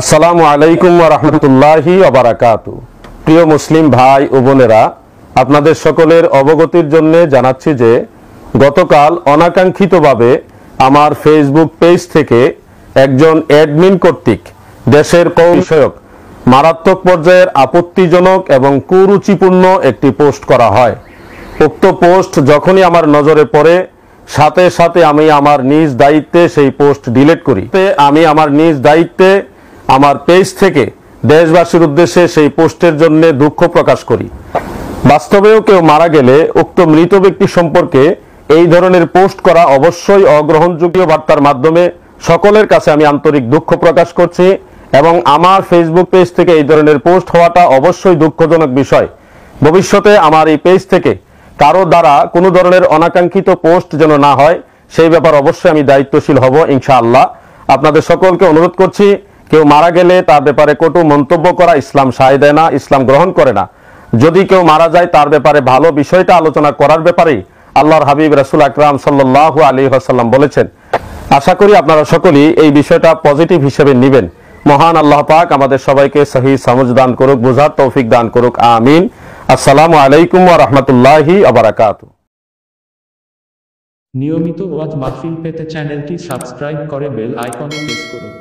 আসসালামু আলাইকুম ওয়া রাহমাতুল্লাহি ওয়া বারাকাতুহু। প্রিয় মুসলিম ভাই ও বোনেরা, আপনাদের সকলের অবগতির জন্য জানাচ্ছি যে গতকাল অনাকাঙ্ক্ষিতভাবে আমার ফেসবুক পেজ থেকে একজন অ্যাডমিন কর্তৃক দেশের বিষয়ক মারাত্মক পর্যায়ের আপত্তিজনক এবং কুরুচিপূর্ণ একটি পোস্ট করা হয়। উক্ত পোস্ট যখনই আমার নজরে পড়ে সাথে সাথে আমি আমার নিজ দায়িত্বে সেই পোস্ট ডিলিট করি। আমি আমার নিজ দায়িত্বে আমার পেজ থেকে দেশবাসীর উদ্দেশ্যে সেই পোস্টের জন্য দুঃখ প্রকাশ করি। বাস্তবেও কেউ মারা গেলে উক্ত মৃত ব্যক্তি সম্পর্কে এই ধরনের পোস্ট করা অবশ্যই অগ্রহণযোগ্য বার্তার মাধ্যমে সকলের কাছে আমি আন্তরিক দুঃখ প্রকাশ করছি এবং আমার ফেসবুক পেজ থেকে এই ধরনের পোস্ট হওয়াটা অবশ্যই দুঃখজনক বিষয়। ভবিষ্যতে আমার এই পেজ থেকে কারো দ্বারা কোনো ধরনের অনাকাঙ্ক্ষিত পোস্ট যেন না হয় সেই ব্যাপার অবশ্যই আমি দায়িত্বশীল হব ইনশাআল্লাহ। আপনাদের সকলকে অনুরোধ করছি, কেউ মারা গেলে তার ব্যাপারে কটু মন্তব্য করা ইসলাম সায় দেয় না, ইসলাম গ্রহণ করে না। যদি কেউ মারা যায় তার ব্যাপারে ভালো বিষয়টা আলোচনা করার ব্যাপারেই আল্লাহর হাবিব রাসূল আকরাম সাল্লাল্লাহু আলাইহি ওয়াসাল্লাম বলেছেন। আশা করি আপনারা সকলেই এই বিষয়টা পজিটিভ হিসেবে নেবেন। মহান আল্লাহ পাক আমাদের সবাইকে সহি সমঝ দান করুক, বুঝার তৌফিক দান করুক, আমিন। আসসালামু আলাইকুম ওয়া রাহমাতুল্লাহি ওয়া বারাকাতুহু। নিয়মিত ওয়াজ মাহফিল পেতে চ্যানেলটি সাবস্ক্রাইব করে বেল আইকনে প্রেস করুন।